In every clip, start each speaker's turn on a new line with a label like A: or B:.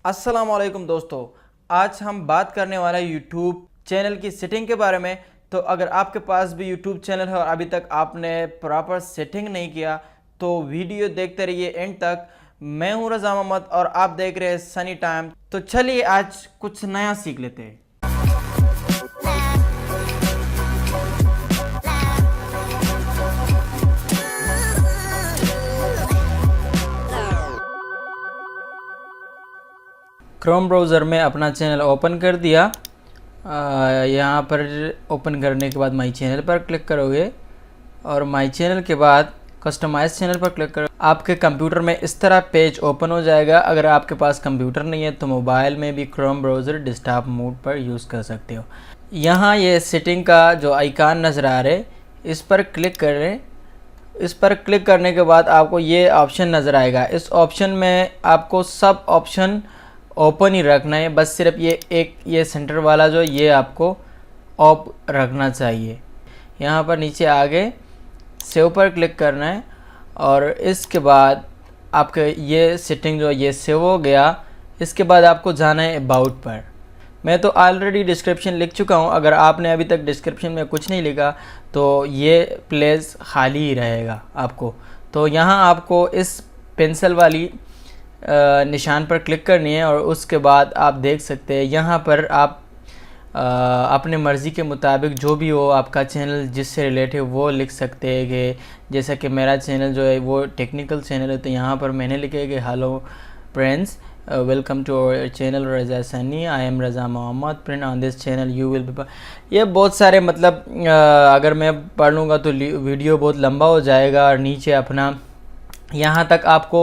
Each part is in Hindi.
A: अस्सलाम वालेकुम दोस्तों, आज हम बात करने वाले हैं यूट्यूब चैनल की सेटिंग के बारे में। तो अगर आपके पास भी यूट्यूब चैनल है और अभी तक आपने प्रॉपर सेटिंग नहीं किया तो वीडियो देखते रहिए एंड तक। मैं हूं रज़ा मोहम्मद और आप देख रहे हैं सनी टाइम। तो चलिए आज कुछ नया सीख लेते हैं। क्रोम ब्राउज़र में अपना चैनल ओपन कर दिया। यहाँ पर ओपन करने के बाद माई चैनल पर क्लिक करोगे और माई चैनल के बाद कस्टमाइज चैनल पर क्लिक करो। आपके कंप्यूटर में इस तरह पेज ओपन हो जाएगा। अगर आपके पास कंप्यूटर नहीं है तो मोबाइल में भी क्रोम ब्राउज़र डेस्कटॉप मोड पर यूज़ कर सकते हो। यहाँ ये सेटिंग का जो आइकन नज़र आ रहा है इस पर क्लिक करें। इस पर क्लिक करने के बाद आपको ये ऑप्शन नज़र आएगा। इस ऑप्शन में आपको सब ऑप्शन ओपन ही रखना है, बस सिर्फ ये सेंटर वाला जो ये आपको ऑफ रखना चाहिए। यहाँ पर नीचे आगे सेव पर क्लिक करना है और इसके बाद आपके ये सेटिंग जो ये सेव हो गया। इसके बाद आपको जाना है अबाउट पर। मैं तो ऑलरेडी डिस्क्रिप्शन लिख चुका हूँ। अगर आपने अभी तक डिस्क्रिप्शन में कुछ नहीं लिखा तो ये प्लेस खाली ही रहेगा आपको। तो यहाँ आपको इस पेंसिल वाली निशान पर क्लिक करनी है और उसके बाद आप देख सकते हैं यहाँ पर आप अपने मर्ज़ी के मुताबिक जो भी हो आपका चैनल जिससे रिलेटेड वो लिख सकते हैं। कि जैसा कि मेरा चैनल जो है वो टेक्निकल चैनल है तो यहाँ पर मैंने लिखे कि hello friends, welcome to our channel Raza Sunny, I am Raza Mohammad friend on this channel you will be. ये बहुत सारे मतलब अगर मैं पढ़ लूँगा तो वीडियो बहुत लंबा हो जाएगा। और नीचे अपना यहाँ तक आपको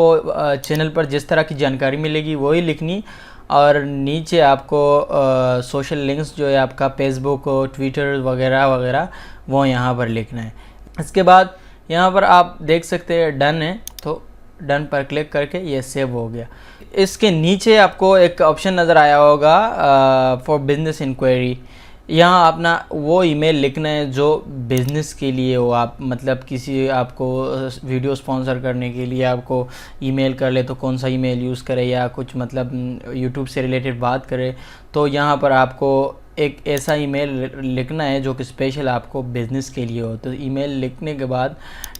A: चैनल पर जिस तरह की जानकारी मिलेगी वही लिखनी। और नीचे आपको सोशल लिंक्स जो है आपका फेसबुक ट्विटर वगैरह वगैरह वो यहाँ पर लिखना है। इसके बाद यहाँ पर आप देख सकते हैं डन है, तो डन पर क्लिक करके ये सेव हो गया। इसके नीचे आपको एक ऑप्शन नज़र आया होगा फॉर बिजनेस इंक्वायरी। यहाँ अपना वो ईमेल लिखना है जो बिज़नेस के लिए हो। आप मतलब किसी आपको वीडियो स्पॉन्सर करने के लिए आपको ईमेल कर ले तो कौन सा ईमेल यूज़ करे, या कुछ मतलब यूट्यूब से रिलेटेड बात करे तो यहाँ पर आपको एक ऐसा ईमेल लिखना है जो कि स्पेशल आपको बिज़नेस के लिए हो। तो ईमेल लिखने के बाद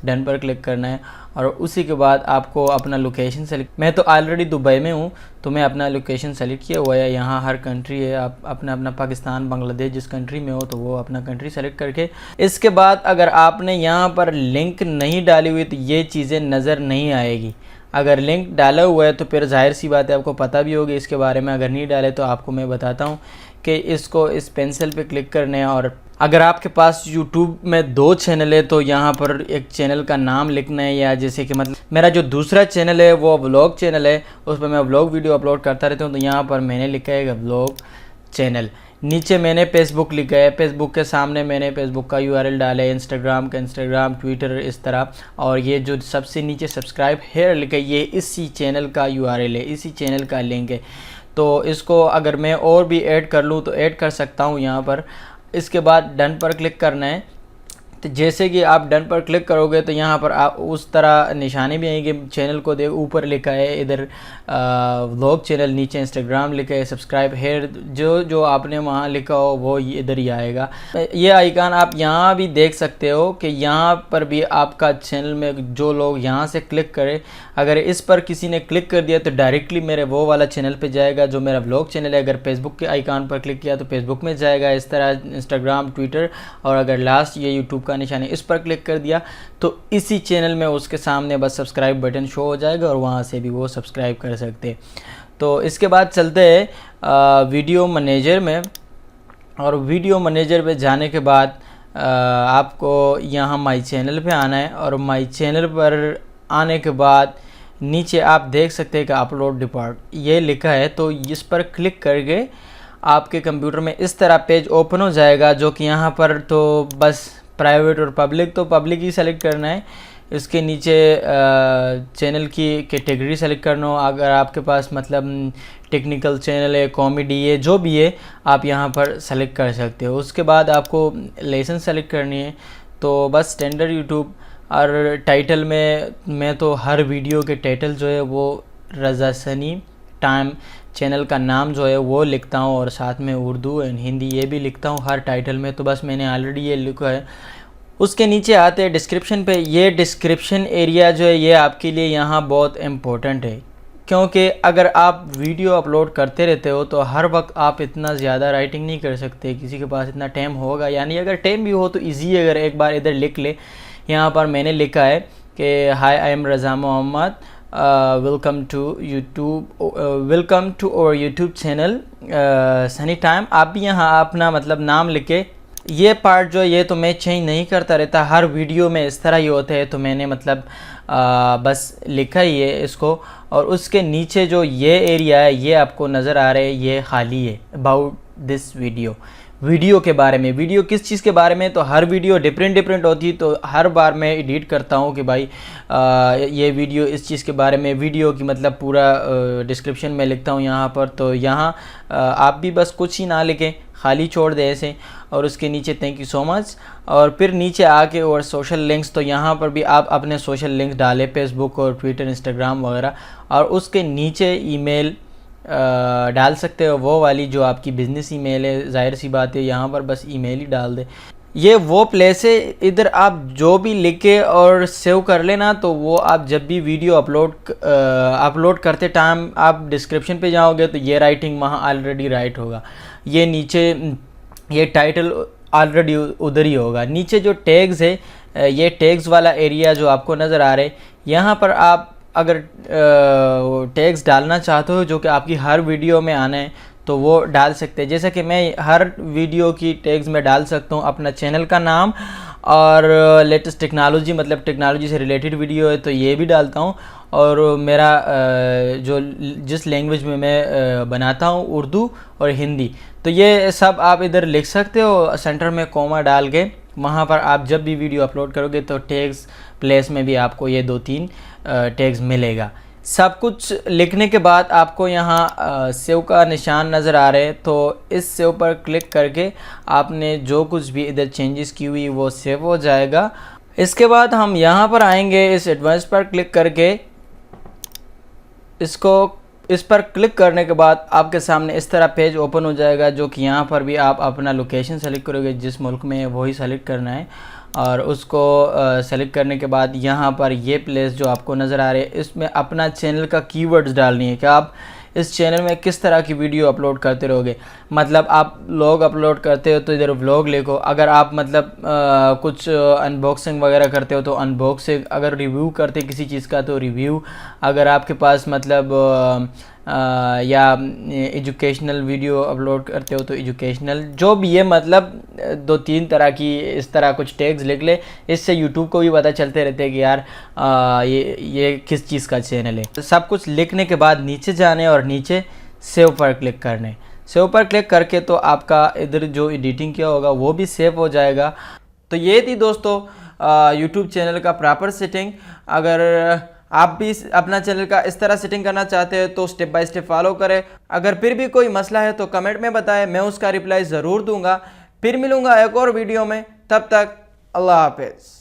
A: डन पर क्लिक करना है और उसी के बाद आपको अपना लोकेशन सेलेक्ट। मैं तो ऑलरेडी दुबई में हूँ तो मैं अपना लोकेशन सेलेक्ट किया हुआ है। यहाँ हर कंट्री है, आप अपना अपना पाकिस्तान बांग्लादेश जिस कंट्री में हो तो वो अपना कंट्री सेलेक्ट करके। इसके बाद अगर आपने यहाँ पर लिंक नहीं डाली हुई तो ये चीज़ें नज़र नहीं आएगी। अगर लिंक डाला हुआ है तो फिर जाहिर सी बात है आपको पता भी होगी इसके बारे में। अगर नहीं डाले तो आपको मैं बताता हूँ कि इसको इस पेंसिल पे क्लिक करने हैं। और अगर आपके पास यूट्यूब में 2 चैनल है तो यहाँ पर एक चैनल का नाम लिखना है, या जैसे कि मतलब मेरा जो दूसरा चैनल है वो व्लॉग चैनल है, उस पर मैं व्लॉग वीडियो अपलोड करता रहता हूँ। तो यहाँ पर मैंने लिखा है व्लॉग चैनल। नीचे मैंने फेसबुक लिखा है, फेसबुक के सामने मैंने फेसबुक का यूआरएल डाला है, इंस्टाग्राम का इंस्टाग्राम, ट्विटर इस तरह। और ये जो सबसे नीचे सब्सक्राइब हेयर लिखा है ये इसी चैनल का यूआरएल है, इसी चैनल का लिंक है। तो इसको अगर मैं और भी ऐड कर लूँ तो ऐड कर सकता हूँ यहाँ पर। इसके बाद डन पर क्लिक करना है। तो जैसे कि आप डन पर क्लिक करोगे तो यहाँ पर आप उस तरह निशानी भी आएंगे। चैनल को देख, ऊपर लिखा है इधर व्लॉग चैनल, नीचे इंस्टाग्राम लिखा है, सब्सक्राइब हेयर जो आपने वहाँ लिखा हो वो इधर ही आएगा। ये आइकन आप यहाँ भी देख सकते हो कि यहाँ पर भी आपका चैनल में जो लोग यहाँ से क्लिक करें, अगर इस पर किसी ने क्लिक कर दिया तो डायरेक्टली मेरे वो वाला चैनल पे जाएगा जो मेरा व्लॉग चैनल है। अगर फेसबुक के आइकन पर क्लिक किया तो फेसबुक में जाएगा, इस तरह इंस्टाग्राम, ट्विटर। और अगर लास्ट ये यूट्यूब का निशान है इस पर क्लिक कर दिया तो इसी चैनल में उसके सामने बस सब्सक्राइब बटन शो हो जाएगा और वहाँ से भी वो सब्सक्राइब कर सकते हैं। तो इसके बाद चलते हैं वीडियो मैनेजर में। और वीडियो मैनेजर पे जाने के बाद आपको यहाँ माई चैनल पे आना है। और माई चैनल पर आने के बाद नीचे आप देख सकते हैं कि अपलोड डिपार्ट ये लिखा है, तो इस पर क्लिक करके आपके कंप्यूटर में इस तरह पेज ओपन हो जाएगा। जो कि यहाँ पर तो बस प्राइवेट और पब्लिक, तो पब्लिक ही सेलेक्ट करना है। इसके नीचे चैनल की कैटेगरी सेलेक्ट करना हो। अगर आपके पास मतलब टेक्निकल चैनल है, कॉमेडी है, जो भी है आप यहाँ पर सेलेक्ट कर सकते हो। उसके बाद आपको लाइसेंस सेलेक्ट करनी है। तो बस स्टैंडर्ड यूट्यूब। और टाइटल में मैं तो हर वीडियो के टाइटल जो है वो रज़ा सनी टाइम चैनल का नाम जो है वो लिखता हूँ और साथ में उर्दू एंड हिंदी ये भी लिखता हूँ हर टाइटल में। तो बस मैंने ऑलरेडी ये लिखा है। उसके नीचे आते हैं डिस्क्रिप्शन पे। ये डिस्क्रिप्शन एरिया जो है ये आपके लिए यहाँ बहुत इम्पोर्टेंट है, क्योंकि अगर आप वीडियो अपलोड करते रहते हो तो हर वक्त आप इतना ज़्यादा राइटिंग नहीं कर सकते, किसी के पास इतना टाइम होगा, यानी अगर टाइम भी हो तो इजी अगर एक बार इधर लिख ले। यहाँ पर मैंने लिखा है कि hi I am Raza Mohammad, welcome to our YouTube channel Sunny Time. आप भी यहाँ अपना मतलब नाम लिख के, ये पार्ट जो ये तो मैं चेंज नहीं करता रहता, हर वीडियो में इस तरह ही होते हैं, तो मैंने मतलब बस लिखा ही है इसको। और उसके नीचे जो ये एरिया है ये आपको नज़र आ रहा है, ये खाली है। अबाउट दिस वीडियो के बारे में, वीडियो किस चीज़ के बारे में, तो हर वीडियो डिफरेंट होती है, तो हर बार मैं एडिट करता हूँ कि भाई ये वीडियो इस चीज़ के बारे में, वीडियो की मतलब पूरा डिस्क्रिप्शन में लिखता हूँ यहाँ पर। तो यहाँ आप भी बस कुछ ही ना लिखें, खाली छोड़ दे ऐसे। और उसके नीचे थैंक यू सो मच, और फिर नीचे आके और सोशल लिंक्स, तो यहाँ पर भी आप अपने सोशल लिंक्स डालें, फेसबुक और ट्विटर, इंस्टाग्राम वगैरह। और उसके नीचे ईमेल डाल सकते हो, वो वाली जो आपकी बिज़नेस ईमेल है, जाहिर सी बात है यहाँ पर बस ईमेल ही डाल दे। ये वो प्लेस है, इधर आप जो भी लिखे और सेव कर लेना, तो वो आप जब भी वीडियो अपलोड करते टाइम आप डिस्क्रिप्शन पे जाओगे तो ये राइटिंग वहाँ ऑलरेडी राइट होगा। ये नीचे ये टाइटल ऑलरेडी उधर ही होगा। नीचे जो टैग्स है ये टैग्स वाला एरिया जो आपको नज़र आ रहे हैं, यहाँ पर आप अगर टैग्स डालना चाहते हो जो कि आपकी हर वीडियो में आना है तो वो डाल सकते हैं। जैसा कि मैं हर वीडियो की टैग्स में डाल सकता हूँ अपना चैनल का नाम और लेटेस्ट टेक्नोलॉजी, मतलब टेक्नोलॉजी से रिलेटेड वीडियो है तो ये भी डालता हूँ। और मेरा जो जिस लैंग्वेज में मैं बनाता हूँ उर्दू और हिंदी, तो ये सब आप इधर लिख सकते हो सेंटर में कॉमा डाल के। वहाँ पर आप जब भी वीडियो अपलोड करोगे तो टैग्स प्लेस में भी आपको ये 2-3 टैग्स मिलेगा। सब कुछ लिखने के बाद आपको यहाँ सेव का निशान नज़र आ रहे हैं, तो इस सेव पर क्लिक करके आपने जो कुछ भी इधर चेंजेस की हुई वो सेव हो जाएगा। इसके बाद हम यहाँ पर आएंगे, इस एडवांस पर क्लिक करके इस पर क्लिक करने के बाद आपके सामने इस तरह पेज ओपन हो जाएगा, जो कि यहाँ पर भी आप अपना लोकेशन सेलेक्ट करोगे, जिस मुल्क में वही सेलेक्ट करना है। और उसको सेलेक्ट करने के बाद यहाँ पर ये प्लेस जो आपको नज़र आ रही है, इसमें अपना चैनल का कीवर्ड्स डालनी है कि आप इस चैनल में किस तरह की वीडियो अपलोड करते रहोगे। मतलब आप व्लॉग अपलोड करते हो तो इधर व्लॉग लिखो, अगर आप मतलब कुछ अनबॉक्सिंग वगैरह करते हो तो अनबॉक्सिंग, अगर रिव्यू करते किसी चीज़ का तो रिव्यू, अगर आपके पास मतलब या एजुकेशनल वीडियो अपलोड करते हो तो एजुकेशनल, जो भी है मतलब 2-3 तरह की इस तरह कुछ टैग्स लिख ले। इससे यूट्यूब को भी पता चलते रहते हैं कि यार ये किस चीज़ का चैनल है। सब कुछ लिखने के बाद नीचे जाने और नीचे सेव पर क्लिक करने। सेव पर क्लिक करके तो आपका इधर जो एडिटिंग किया होगा वो भी सेव हो जाएगा। तो ये थी दोस्तों यूट्यूब चैनल का प्रॉपर सेटिंग। अगर आप भी अपना चैनल का इस तरह सेटिंग करना चाहते हैं तो स्टेप बाय स्टेप फॉलो करें। अगर फिर भी कोई मसला है तो कमेंट में बताएं, मैं उसका रिप्लाई ज़रूर दूंगा। फिर मिलूंगा एक और वीडियो में, तब तक अल्लाह हाफिज़।